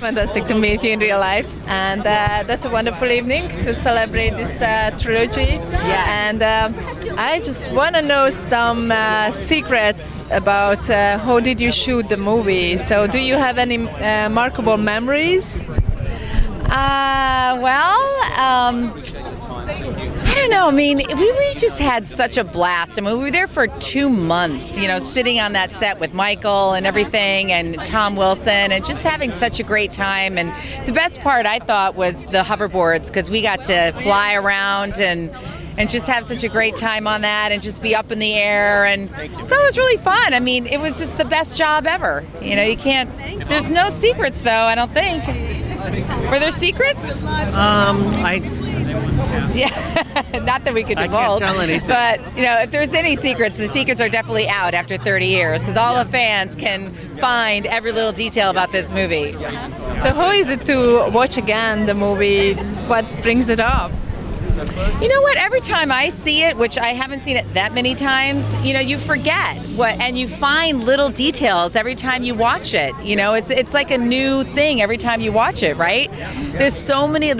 fantastic to meet you in real life, and that's a wonderful evening to celebrate this trilogy. Yeah. And I just want to know some secrets about how did you shoot the movie. So, do you have any remarkable memories? I don't know. I mean, we just had such a blast. I mean, we were there for 2 months, sitting on that set with Michael and everything, and Tom Wilson, and just having such a great time. And the best part, I thought, was the hoverboards, because we got to fly around and just have such a great time on that, and just be up in the air. And so it was really fun. I mean, it was just the best job ever. You can't, there's no secrets, though, I don't think. Were there secrets? Yeah, not that we could divulge. I can't tell anything. But, if there's any secrets, the secrets are definitely out after 30 years, because all the fans can find every little detail about this movie. So, how is it to watch again the movie? What brings it up? You know what? Every time I see it, which I haven't seen it that many times, you forget and you find little details every time you watch it. It's like a new thing every time you watch it, right? There's so many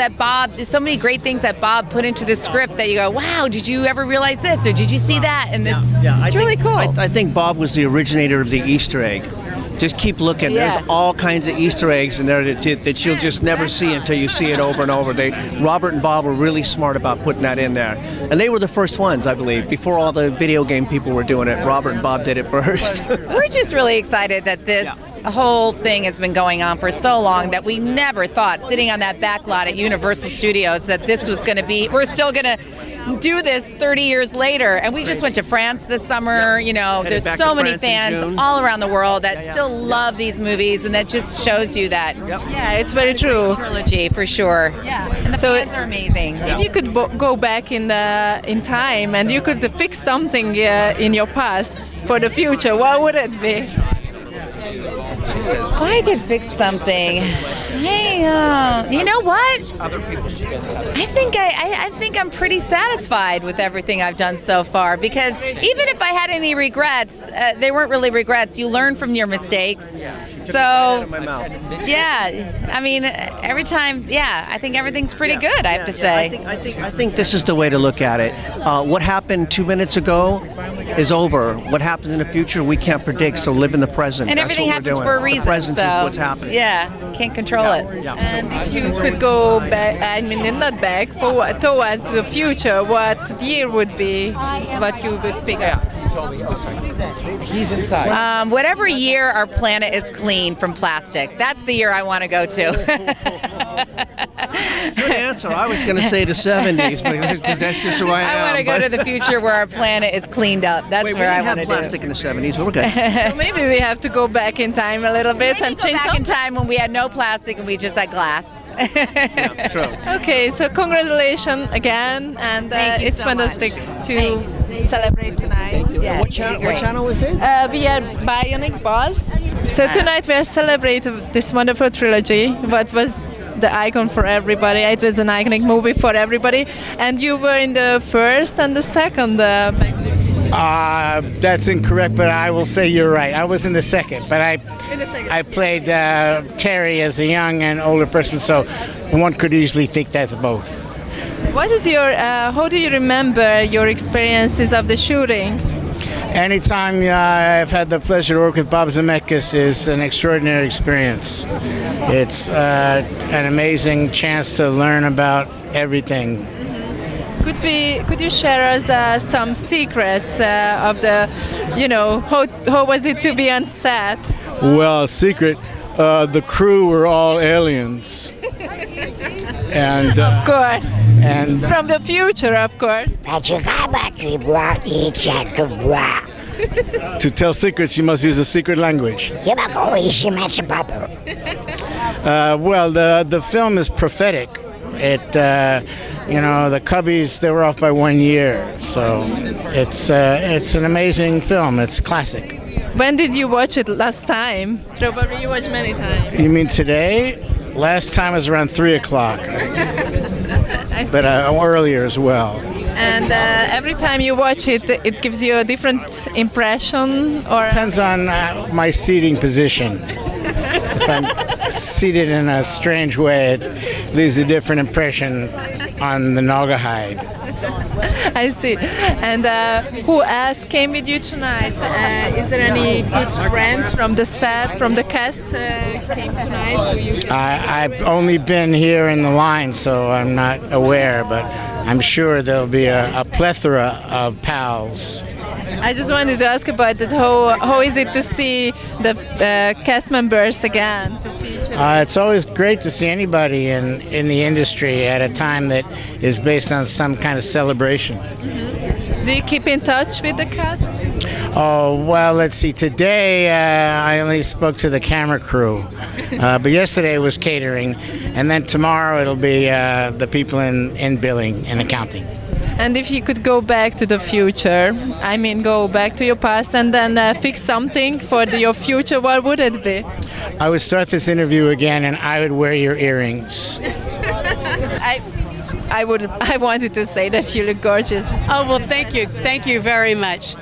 great things that Bob put into the script that you go, wow, did you ever realize this, or did you see that? And it's really cool. I think Bob was the originator of the Easter egg. Just keep looking. Yeah. There's all kinds of Easter eggs in there that you'll just never see until you see it over and over. Robert and Bob were really smart about putting that in there. And they were the first ones, I believe. Before all the video game people were doing it, Robert and Bob did it first. We're just really excited that this whole thing has been going on for so long that we never thought, sitting on that back lot at Universal Studios, that this was going to be, we're still going to do this 30 years later. And we just went to France this summer. There's so many fans all around the world that still love these movies, and that just shows you that. Yeah, it's very true. Trilogy, for sure. Yeah, and the fans are amazing. If you could go back in time and you could fix something in your past for the future, what would it be? If I could fix something, you know what? I think I'm pretty satisfied with everything I've done so far, because even if I had any regrets, they weren't really regrets. You learn from your mistakes. So, I mean, every time, I think everything's pretty good, I have to say. I think this is the way to look at it. What happened 2 minutes ago is over. What happens in the future, we can't predict, so live in the present. And everything happens for a reason. The present so, is what's happening. Can't control it. And if you could go back, not back, towards the future, what year would be what you would pick up? He's inside. Whatever year our planet is clean from plastic, that's the year I want to go to. Good answer. I was going to say the 70s, because that's just who I am. I want to go to the future where our planet is cleaned up. That's where I want to do. We didn't have plastic in the 70s. We're good. So maybe we have to go back in time a little bit and change back in time when we had no plastic and we just had glass. True. Okay, so congratulations again, and it's so fantastic to celebrate tonight. Yes, What channel is this? We are Bionic Buzz. So tonight we are celebrating this wonderful trilogy. What was the icon for everybody? It was an iconic movie for everybody. And you were in the first and the second Back to the Future. That's incorrect, but I will say you're right. I was in the second, but I played Terry as a young and older person, so one could easily think that's both. What is your? How do you remember your experiences of the shooting? Anytime I've had the pleasure to work with Bob Zemeckis is an extraordinary experience. It's an amazing chance to learn about everything. Could you share us some secrets of the, how was it to be on set? Well, secret, the crew were all aliens. And of course. And from the future, of course. To tell secrets, you must use a secret language. Well, the film is prophetic. It, the Cubbies, they were off by 1 year, so it's an amazing film. It's classic. When did you watch it last time? Probably you watched many times. You mean today? Last time was around 3 o'clock. But earlier as well. And every time you watch it, it gives you a different impression, or depends on my seating position. If I'm seated in a strange way, it leaves a different impression on the Naugahyde. I see. And who else came with you tonight? Is there any good friends from the set, from the cast came tonight? I've only been here in the line, so I'm not aware, but I'm sure there'll be a plethora of pals. I just wanted to ask about that. How is it to see the cast members again? To see each other? It's always great to see anybody in the industry at a time that is based on some kind of celebration. Mm-hmm. Do you keep in touch with the cast? Oh, well, let's see. Today I only spoke to the camera crew, but yesterday was catering, and then tomorrow it'll be the people in billing and accounting. And if you could go back to the future, I mean go back to your past and then fix something for your future, what would it be? I would start this interview again and I would wear your earrings. I wanted to say that you look gorgeous. Oh, well, thank you. Thank you very much.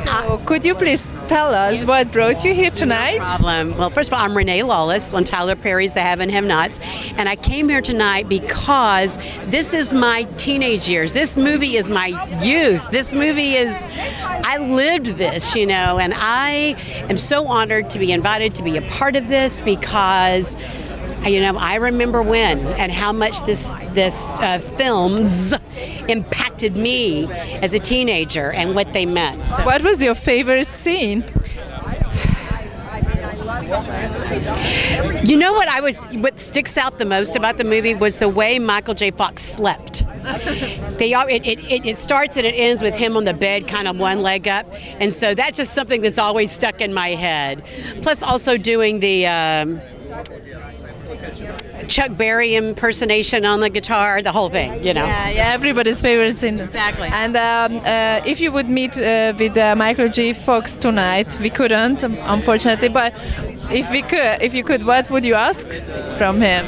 So could you please tell us what brought you here tonight? No problem. Well, first of all, I'm Renee Lawless on Tyler Perry's The Have and Have Nots, and I came here tonight because this is my teenage years. This movie is my youth. This movie is, I lived this, you know, and I am so honored to be invited to be a part of this because, you know, I remember when and how much this films impacted me as a teenager and what they meant. So. What was your favorite scene? You know what sticks out the most about the movie was the way Michael J. Fox slept. It starts and it ends with him on the bed, kind of one leg up, and so that's just something that's always stuck in my head. Plus also doing the Chuck Berry impersonation on the guitar, the whole thing, you know. Yeah, everybody's favorite scene. Exactly. And if you would meet with Michael J. Fox tonight, we couldn't, unfortunately, but if you could, what would you ask from him?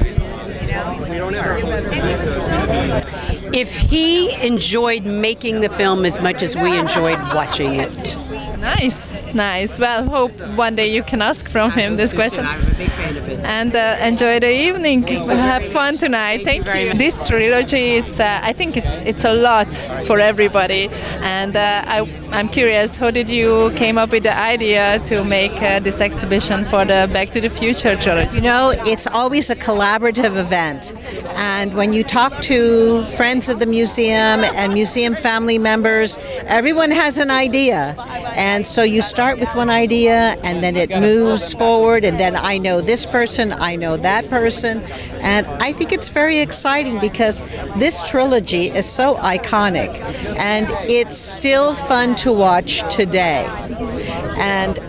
If he enjoyed making the film as much as we enjoyed watching it. Nice. Well, hope one day you can ask from him this question. I'm a big fan of it. And enjoy the evening. Have fun tonight. Thank you. This trilogy, I think it's a lot for everybody. And I'm curious, how did you came up with the idea to make this exhibition for the Back to the Future trilogy? You know, it's always a collaborative event. And when you talk to friends of the museum and museum family members, everyone has an idea. And so you start with one idea and then it moves forward, and then I know this person, I know that person. And I think it's very exciting because this trilogy is so iconic and it's still fun to watch today. And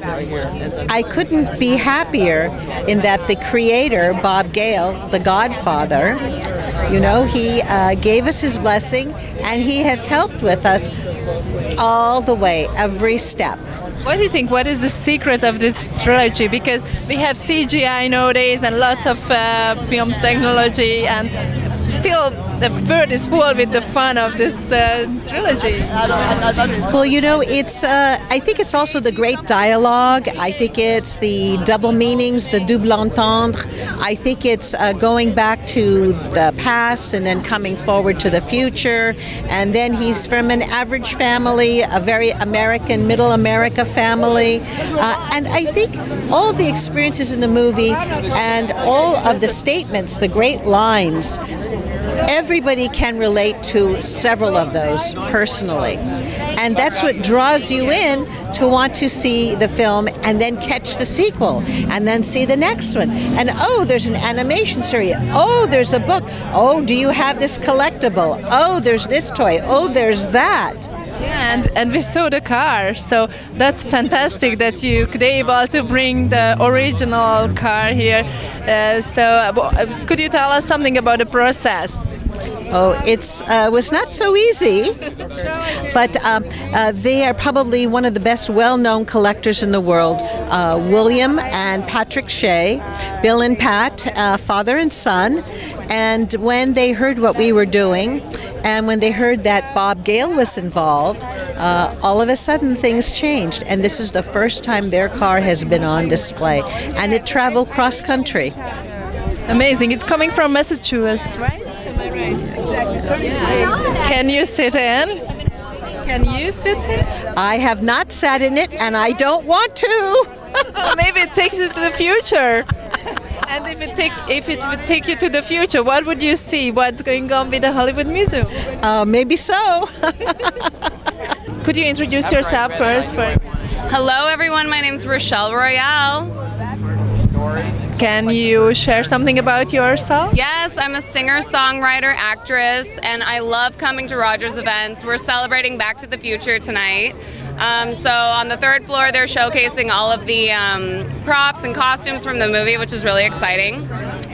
I couldn't be happier in that the creator, Bob Gale, the Godfather, you know, he gave us his blessing and he has helped with us all the way, every step. What do you think? What is the secret of this trilogy? Because we have CGI nowadays and lots of film technology, and still the Byrd is full with the fun of this trilogy. Well, you know, it's. I think it's also the great dialogue. I think it's the double meanings, the double entendre. I think it's going back to the past and then coming forward to the future. And then he's from an average family, a very American, middle America family. And I think all the experiences in the movie and all of the statements, the great lines, everybody can relate to several of those personally. And that's what draws you in to want to see the film and then catch the sequel and then see the next one. And oh, there's an animation series. Oh, there's a book. Oh, do you have this collectible? Oh, there's this toy. Oh, there's that. Yeah, and we saw the car, so that's fantastic that you could able to bring the original car here. So could you tell us something about the process? Oh, it's was not so easy, but they are probably one of the best well-known collectors in the world. William and Patrick Shea, Bill and Pat, father and son. And when they heard what we were doing, and when they heard that Bob Gale was involved, all of a sudden things changed. And this is the first time their car has been on display, and it traveled cross country. Amazing. It's coming from Massachusetts, right? Am I right? Yeah. Can you sit in? Can you sit in? I have not sat in it, and I don't want to. Maybe it takes you to the future. And if it would take you to the future, what would you see? What's going on with the Hollywood Museum? Maybe so. Could you introduce yourself first? Hello, everyone. My name is Rachele Royale. Can you share something about yourself? Yes, I'm a singer, songwriter, actress, and I love coming to Rogers events. We're celebrating Back to the Future tonight. So on the third floor, they're showcasing all of the props and costumes from the movie, which is really exciting.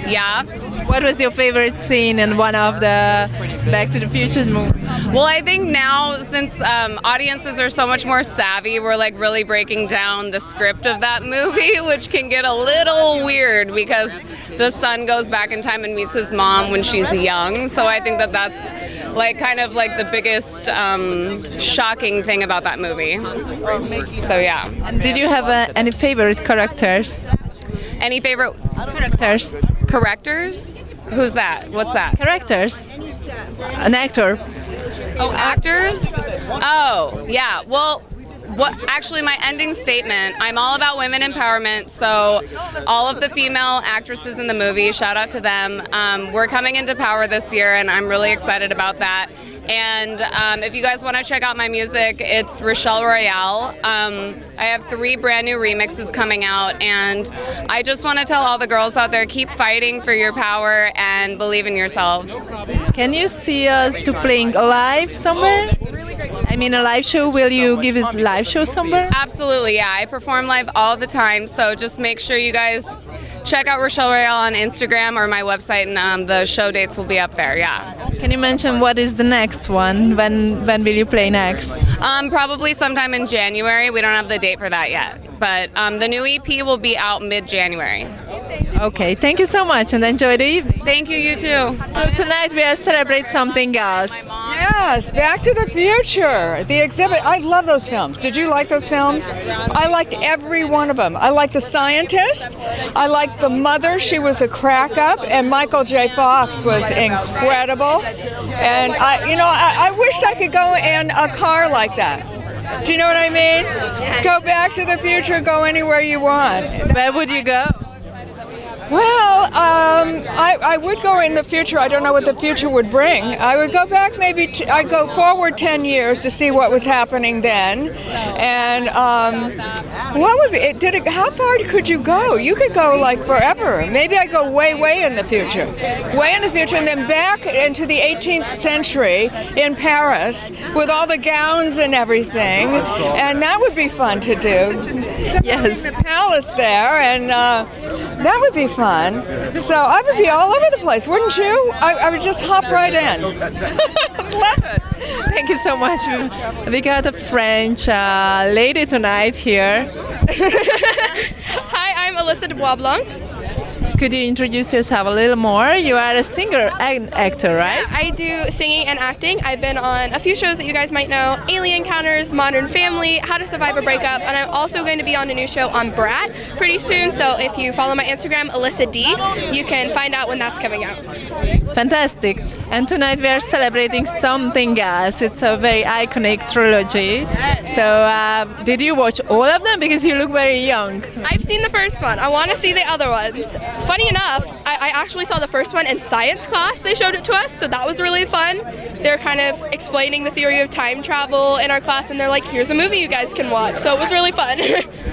Yeah. What was your favorite scene in one of the Back to the Future movies? Well, I think now, since audiences are so much more savvy, we're like really breaking down the script of that movie, which can get a little weird because the son goes back in time and meets his mom when she's young. So I think that that's like kind of like the biggest shocking thing about that movie. So yeah. And did you have any favorite characters? Any favorite Characters. characters? Who's that? What's that? Characters. An actor. Oh, actors? Oh, yeah. Well, actually, my ending statement, I'm all about women empowerment, so all of the female actresses in the movie, shout out to them. We're coming into power this year, and I'm really excited about that. And if you guys want to check out my music, it's Rachele Royale. I have 3 brand new remixes coming out, and I just want to tell all the girls out there, keep fighting for your power and believe in yourselves. Can you see us to playing live somewhere? I mean, a live show. Will you give a live show somewhere? Absolutely, yeah. I perform live all the time, so just make sure you guys check out Rachele Royale on Instagram or my website, and the show dates will be up there, yeah. Can you mention what is the next one? When will you play next? Probably sometime in January. We don't have the date for that yet, but the new EP will be out mid-January. Okay, thank you so much and enjoy the evening. Thank you, you too. So tonight we are celebrating something else. Yes, Back to the Future, the exhibit. I love those films. Did you like those films? I liked every one of them. I liked the scientist. I liked the mother. She was a crack up, and Michael J. Fox was incredible. And I wished I could go in a car like that. Do you know what I mean? Go back to the future, go anywhere you want. Where would you go? Well, I would go in the future. I don't know what the future would bring. I would go back I'd go forward 10 years to see what was happening then. And what would be, how far could you go? You could go like forever. Maybe I go way in the future. Way in the future, and then back into the 18th century in Paris with all the gowns and everything. And that would be fun to do. Yes. In the palace there, and that would be fun. So I would be all over the place, wouldn't you? I would just hop right in. Love it. Thank you so much. We got a French lady tonight here. Hi, I'm Alyssa de Boisblanc. Could you introduce yourself a little more? You are a singer and actor, right? I do singing and acting. I've been on a few shows that you guys might know: Alien Encounters, Modern Family, How to Survive a Breakup, and I'm also going to be on a new show on Brat pretty soon. So if you follow my Instagram, Alyssa D, you can find out when that's coming out. Fantastic. And tonight we are celebrating something else. It's a very iconic trilogy. Yes. So did you watch all of them? Because you look very young. I've seen the first one. I want to see the other ones. Funny enough, I actually saw the first one in science class. They showed it to us, so that was really fun. They're kind of explaining the theory of time travel in our class, and they're like, here's a movie you guys can watch. So it was really fun.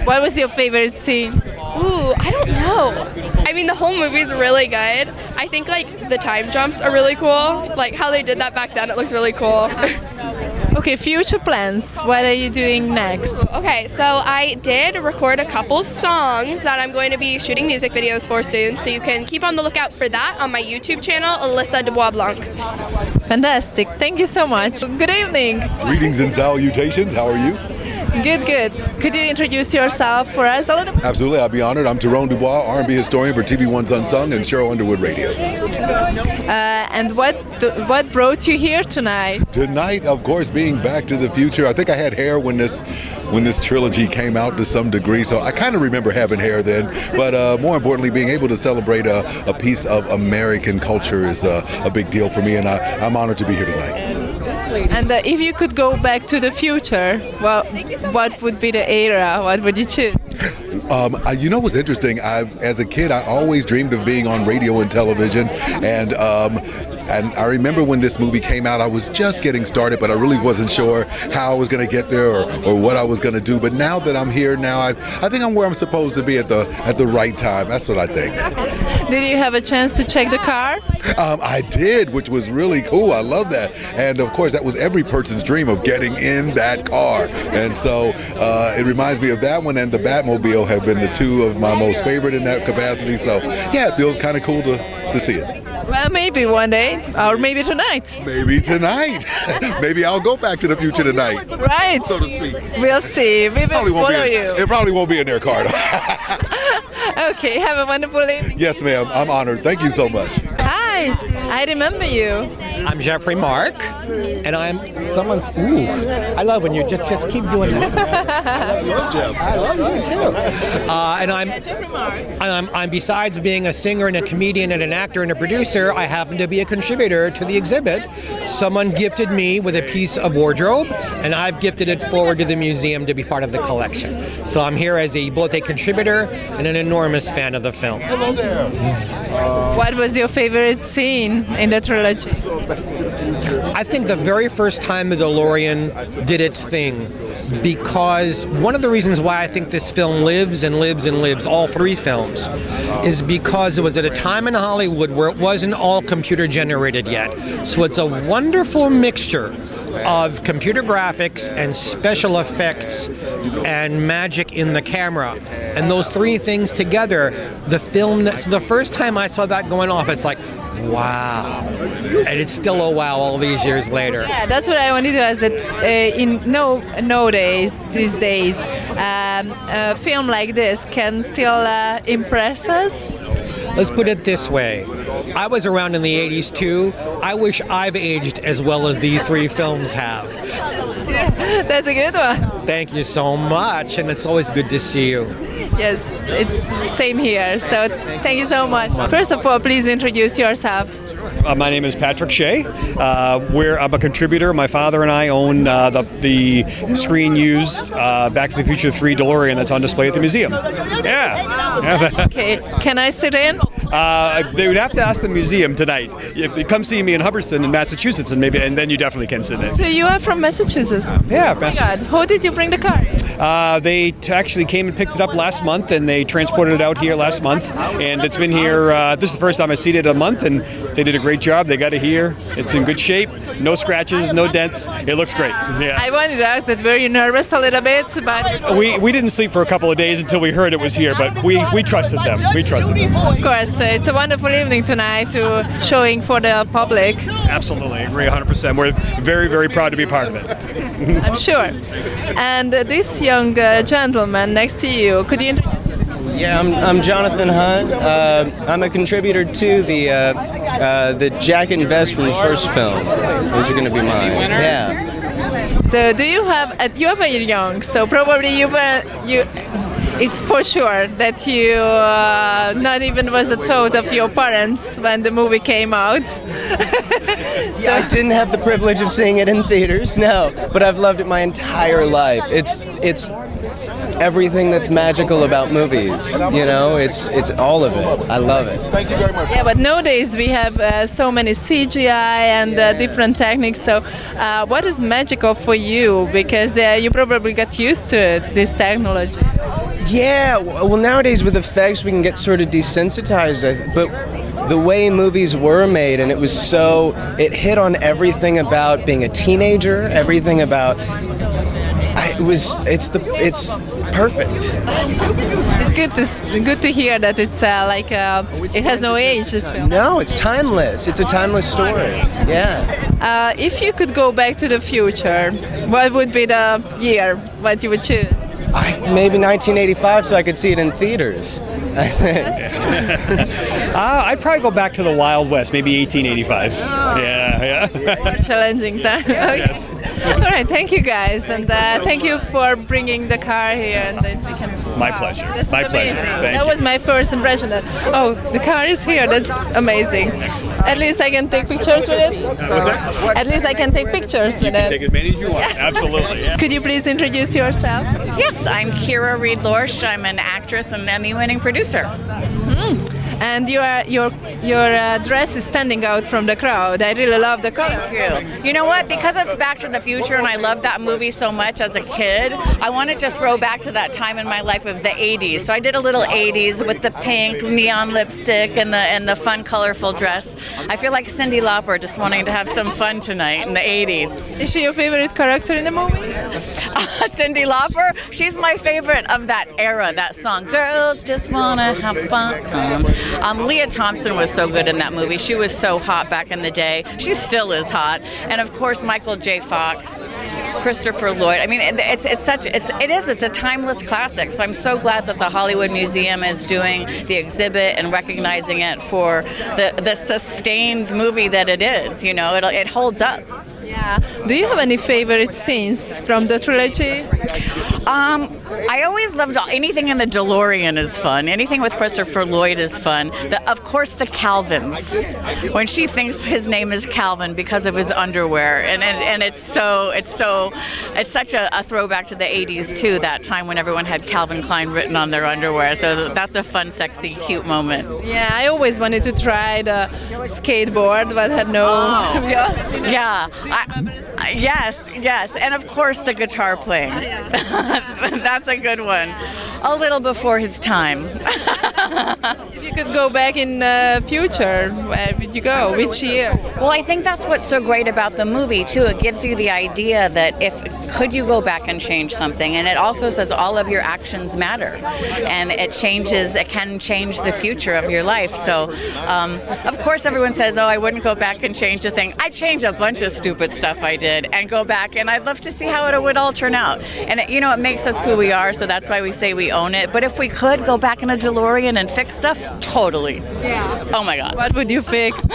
What was your favorite scene? Ooh, I don't know. I mean, the whole movie's really good. I think, like, the time jumps are really cool. Like, how they did that back then, it looks really cool. Okay, future plans. What are you doing next? Okay, so I did record a couple songs that I'm going to be shooting music videos for soon, so you can keep on the lookout for that on my YouTube channel, Alyssa de Boisblanc. Fantastic. Thank you so much. Good evening. Greetings and salutations. How are you? Good, good. Could you introduce yourself for us a little bit? Absolutely, I'll be honored. I'm Tyrone Dubose, R&B historian for TV1's Unsung and Cheryl Underwood Radio. And what brought you here tonight? Tonight, of course, being Back to the Future. I think I had hair when this trilogy came out to some degree, so I kind of remember having hair then. But more importantly, being able to celebrate a piece of American culture is a big deal for me, and I'm honored to be here tonight. And if you could go back to the future, well, what would be the era? What would you choose? You know what's interesting? As a kid, I always dreamed of being on radio and television, and I remember when this movie came out, I was just getting started, but I really wasn't sure how I was going to get there or what I was going to do. But now that I'm here now, I think I'm where I'm supposed to be at the right time. That's what I think. Did you have a chance to check the car? I did, which was really cool. I love that. And of course, that was every person's dream of getting in that car. And so it reminds me of that one and the Batmobile have been the two of my most favorite in that capacity. So yeah, it feels kind of cool to see it. Well, maybe one day, or maybe tonight. Maybe tonight. Maybe I'll go back to the future tonight. Right. So to speak. We'll see. We will follow you. It probably won't be in their car. Okay, have a wonderful evening. Yes, ma'am. I'm honored. Thank you so much. Hi, I remember you. I'm Geoffrey Mark, and I'm someone's. Ooh, I love when you just keep doing that. I love Jeff. I love you too. And I'm besides being a singer and a comedian and an actor and a producer, I happen to be a contributor to the exhibit. Someone gifted me with a piece of wardrobe, and I've gifted it forward to the museum to be part of the collection. So I'm here as both a contributor and an enormous fan of the film. Hello there. What was your favorite scene in the trilogy? I think the very first time the DeLorean did its thing, because one of the reasons why I think this film lives and lives and lives, all three films, is because it was at a time in Hollywood where it wasn't all computer generated yet. So it's a wonderful mixture of computer graphics and special effects and magic in the camera. And those three things together, the film, so the first time I saw that going off, it's like, wow. And it's still a wow all these years later. Yeah, that's what I wanted to ask, that these days, a film like this can still impress us? Let's put it this way. I was around in the 80s too. I wish I've aged as well as these three films have. That's a good one. Thank you so much, and it's always good to see you. Yes, it's same here. So thank you so much. First of all, please introduce yourself. My name is Patrick Shea. I'm a contributor. My father and I own the screen used Back to the Future 3 DeLorean that's on display at the museum. Yeah. Okay, can I sit in? They would have to ask the museum tonight. Come see me in Hubbardston in Massachusetts, and then you definitely can sit in. So you are from Massachusetts? Yeah, Massachusetts. How did you bring the car? They actually came and picked it up last month, and they transported it out here last month. And it's been here. This is the first time I've seen it in a month, and they did a great job. They got it here. It's in good shape. No scratches, no dents. It looks great. Yeah. I wanted to ask that. Were you nervous a little bit? But we didn't sleep for a couple of days until we heard it was here, but we trusted them. We trusted them. Of course, it's a wonderful evening tonight to showing for the public. Absolutely, I agree 100%. We're very, very proud to be part of it. I'm sure. And this young gentleman next to you, could you introduce yourself? Yeah, I'm Jonathan Hunt. I'm a contributor to the jacket and vest from the first film. Those are going to be mine. Yeah. So do you have? You are very young, so probably you. It's for sure that you not even was a thought of your parents when the movie came out. Yeah, I didn't have the privilege of seeing it in theaters, no, but I've loved it my entire life. It's everything that's magical about movies, you know, it's all of it. I love it. Thank you very much. Yeah, but nowadays we have so many CGI and different techniques, so what is magical for you? Because you probably got used to this technology. Yeah, well, nowadays with effects we can get sort of desensitized, but the way movies were made, and it hit on everything about being a teenager, everything about it's perfect. It's good to hear that it's it has no age, this film. No, it's timeless. It's a timeless story. Yeah. If you could go back to the future, what would be the year what you would choose? Maybe 1985, so I could see it in theaters. I think. I'd probably go back to the Wild West, maybe 1885. Yeah. More challenging time. Okay. Yes. All right, thank you guys, and thank you for bringing the car here, and that we can. My pleasure. This is My amazing. pleasure. Thank That you. was my first impression. That the car is here. That's amazing. At least I can take pictures with it. What's that? At least I can take pictures with it. Take as many as you want. Absolutely. Yeah. Could you please introduce yourself? Yes, I'm Kira Reed Lorsch. I'm an actress and Emmy-winning producer. And your dress is standing out from the crowd. I really love the color. Thank you. You know what? Because it's Back to the Future and I loved that movie so much as a kid, I wanted to throw back to that time in my life of the 80s. So I did a little 80s with the pink neon lipstick and the fun, colorful dress. I feel like Cyndi Lauper, just wanting to have some fun tonight in the 80s. Is she your favorite character in the movie? Cyndi Lauper, she's my favorite of that era, that song, Girls Just Wanna Have Fun. Leah Thompson was so good in that movie. She was so hot back in the day. She still is hot. And of course, Michael J. Fox, Christopher Lloyd. I mean, it's a timeless classic. So I'm so glad that the Hollywood Museum is doing the exhibit and recognizing it for the sustained movie that it is. You know, it holds up. Yeah. Do you have any favorite scenes from the trilogy? I always loved anything in the DeLorean is fun. Anything with Christopher Lloyd is fun. Of course, the Calvins. When she thinks his name is Calvin because of his underwear, and it's such a throwback to the 80s too. That time when everyone had Calvin Klein written on their underwear. So that's a fun, sexy, cute moment. Yeah, I always wanted to try the skateboard, but had no. Oh. Yes. Yeah. Yes, and of course the guitar playing. That's a good one. A little before his time. If you could go back in the future, where would you go? Which year? Well, I think that's what's so great about the movie too. It gives you the idea that could you go back and change something, and it also says all of your actions matter, and it can change the future of your life. So, of course, everyone says, "Oh, I wouldn't go back and change a thing." I'd change a bunch of stupid stuff I did and go back, and I'd love to see how it would all turn out. And it makes us who we are, so that's why we say we own it. But if we could go back in a DeLorean and fix stuff, totally. Yeah. Oh my God. What would you fix?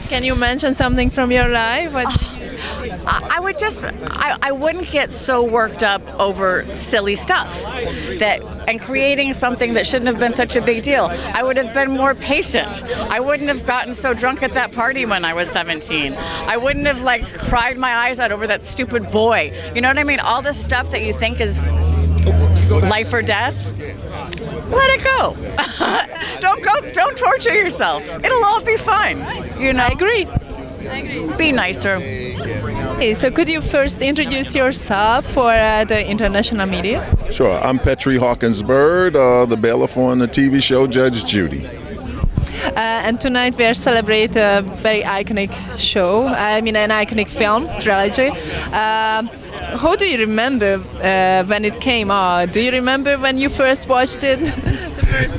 Can you mention something from your life? I wouldn't get so worked up over silly stuff and creating something that shouldn't have been such a big deal. I would have been more patient. I wouldn't have gotten so drunk at that party when I was 17. I wouldn't have cried my eyes out over that stupid boy. You know what I mean? All the stuff that you think is life or death, let it go. Don't torture yourself. It'll all be fine. I agree. Be nicer. Okay, so could you first introduce yourself for the international media? Sure. I'm Petri Hawkins Byrd, the bailiff on the TV show Judge Judy. And tonight we are celebrating a very iconic show, an iconic film, Trilogy. How do you remember when it came out? Do you remember when you first watched it?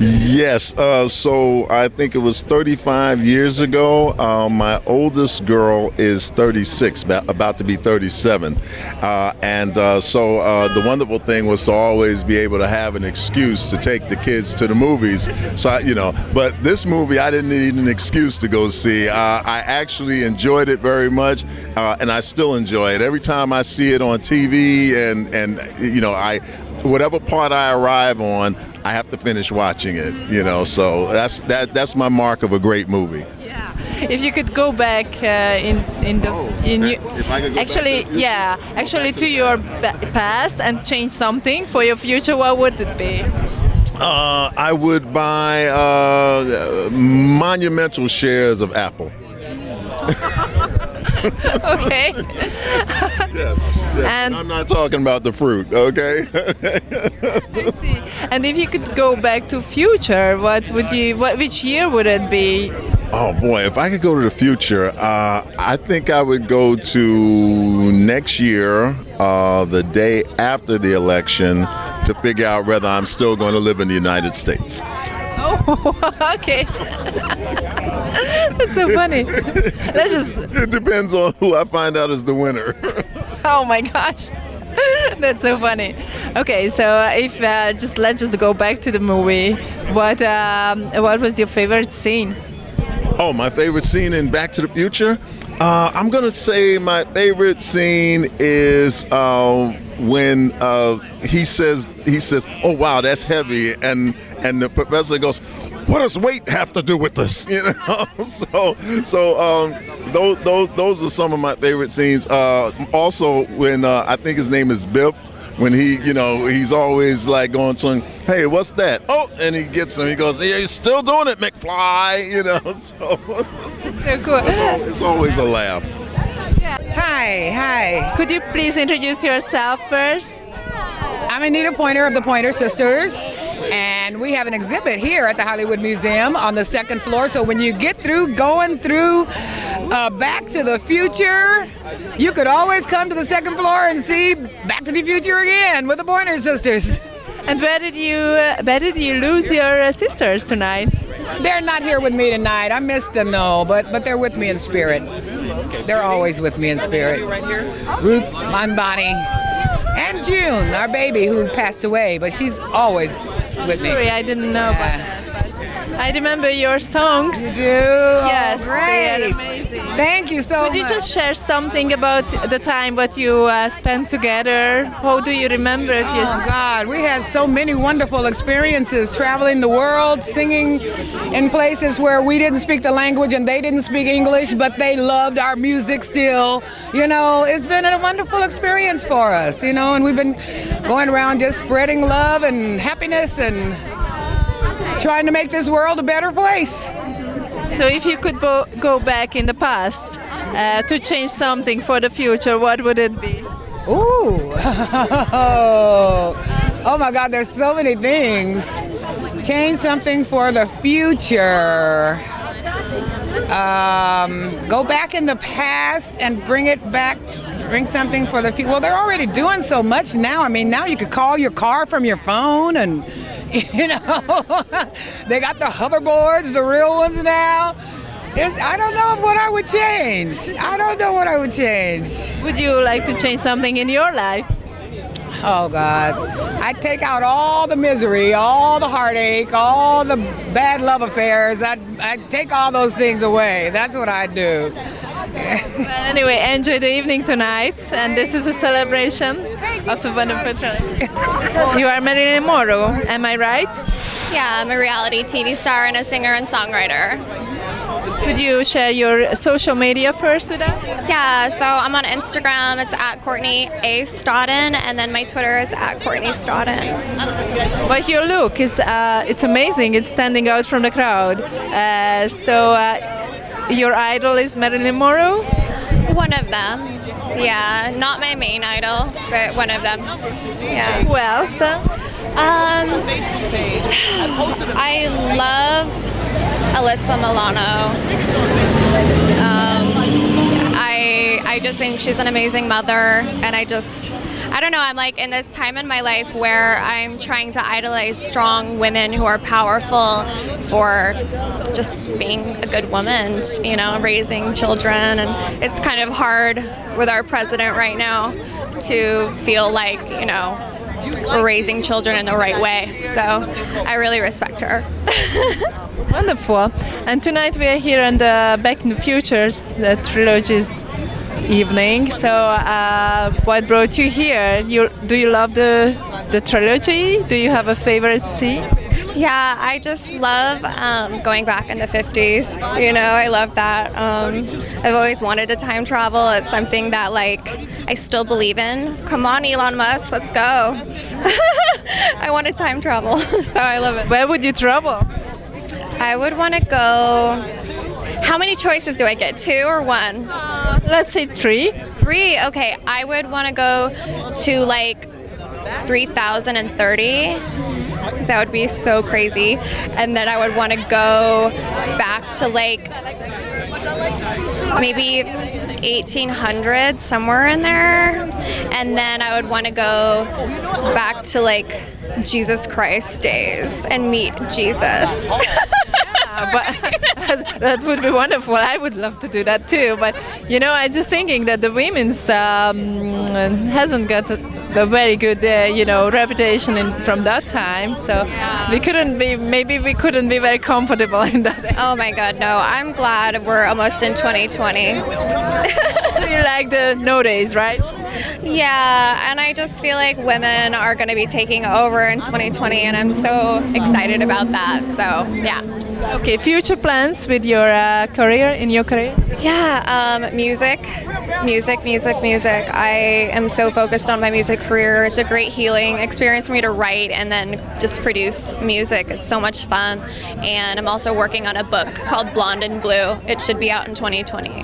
Yes, so I think it was 35 years ago. My oldest girl is 36, about to be 37. So the wonderful thing was to always be able to have an excuse to take the kids to the movies. So, but this movie I didn't need an excuse to go see. I actually enjoyed it very much, and I still enjoy it. Every time I see it on TV and whatever part I arrive on, I have to finish watching it, so that's my mark of a great movie. Yeah. If you could go back actually to your past and change something for your future, what would it be? I would buy monumental shares of Apple. Okay. Yes. And I'm not talking about the fruit, okay? I see. And if you could go back to future, which year would it be? Oh boy, if I could go to the future, I think I would go to next year, the day after the election, to figure out whether I'm still going to live in the United States. Oh, okay. That's so funny. It depends on who I find out is the winner. Oh my gosh. That's so funny. Okay, so if let's just go back to the movie. What was your favorite scene? Oh, my favorite scene in Back to the Future? I'm gonna say my favorite scene is when he says, "Oh wow, that's heavy," and the professor goes, "What does weight have to do with this?" You know, those are some of my favorite scenes. Also, when I think his name is Biff. When he's always like going to him, "Hey, what's that?" Oh, and he gets him. He goes, "Yeah, you're still doing it, McFly." You know, so it's so cool. It's always a laugh. Hi. Could you please introduce yourself first? I'm Anita Pointer of the Pointer Sisters, and we have an exhibit here at the Hollywood Museum on the second floor. So when you get through going through Back to the Future, you could always come to the second floor and see Back to the Future again with the Pointer Sisters. And where did you lose your sisters tonight? They're not here with me tonight. I missed them though, but they're with me in spirit. They're always with me in spirit. Ruth, and Bonnie. And June, our baby, who passed away, but she's always with me. Sorry, I didn't know about that. But I remember your songs. You do? Yes, oh, great. they are amazing. Thank you so much. Could you just share something about the time what you spent together? How do you remember? Oh God, we had so many wonderful experiences traveling the world, singing in places where we didn't speak the language and they didn't speak English, but they loved our music still. You know, it's been a wonderful experience for us, you know, and we've been going around just spreading love and happiness and trying to make this world a better place. So if you could go back in the past to change something for the future, what would it be? Ooh. Oh my God, there's so many things. Change something for the future. Go back in the past and bring something for the future. Well, they're already doing so much now. I mean, now you could call your car from your phone and, you know, they got the hoverboards, the real ones now. I don't know what I would change. I don't know what I would change. Would you like to change something in your life? Oh God, I'd take out all the misery, all the heartache, all the bad love affairs. I'd take all those things away. That's what I'd do. Well, anyway, enjoy the evening tonight, and this is a celebration of a wonderful trilogy. You are Marilyn Monroe, am I right? Yeah, I'm a reality TV star and a singer and songwriter. Could you share your social media first with us? Yeah, so I'm on Instagram, it's at Courtney A. Stodden, and then my Twitter is at Courtney Stodden. But your look is it's amazing, it's standing out from the crowd. Your idol is Marilyn Monroe? One of them. Yeah, not my main idol, but one of them. Yeah. Who else then? I love Alyssa Milano. I just think she's an amazing mother, and I don't know, I'm like in this time in my life where I'm trying to idolize strong women who are powerful for just being a good woman, you know, raising children. And it's kind of hard with our president right now to feel like, you know, we're raising children in the right way. So I really respect her. Wonderful. And tonight we are here on the Back in the Future's Trilogy's evening. So what brought you here? Do you love the trilogy? Do you have a favorite scene? Yeah, I just love going back in the 50s. You know, I love that. I've always wanted to time travel. It's something that, like, I still believe in. Come on, Elon Musk, let's go. I want to time travel, so I love it. Where would you travel? I would want to go How many choices do I get? 2 or 1? Let's say 3. 3? Okay, I would want to go to like 3030. That would be so crazy. And then I would want to go back to like maybe 1800, somewhere in there. And then I would want to go back to like Jesus Christ days and meet Jesus. But that would be wonderful. I would love to do that too. But I'm just thinking that the women's hasn't got a very good, reputation from that time. So we couldn't be very comfortable in that. Oh my God, no! I'm glad we're almost in 2020. So you like the nowadays, right? Yeah, and I just feel like women are going to be taking over in 2020, and I'm so excited about that. So yeah. Okay, future plans with your career, in your career? Yeah, music. I am so focused on my music career. It's a great healing experience for me to write and then just produce music. It's so much fun. And I'm also working on a book called Blonde and Blue. It should be out in 2020.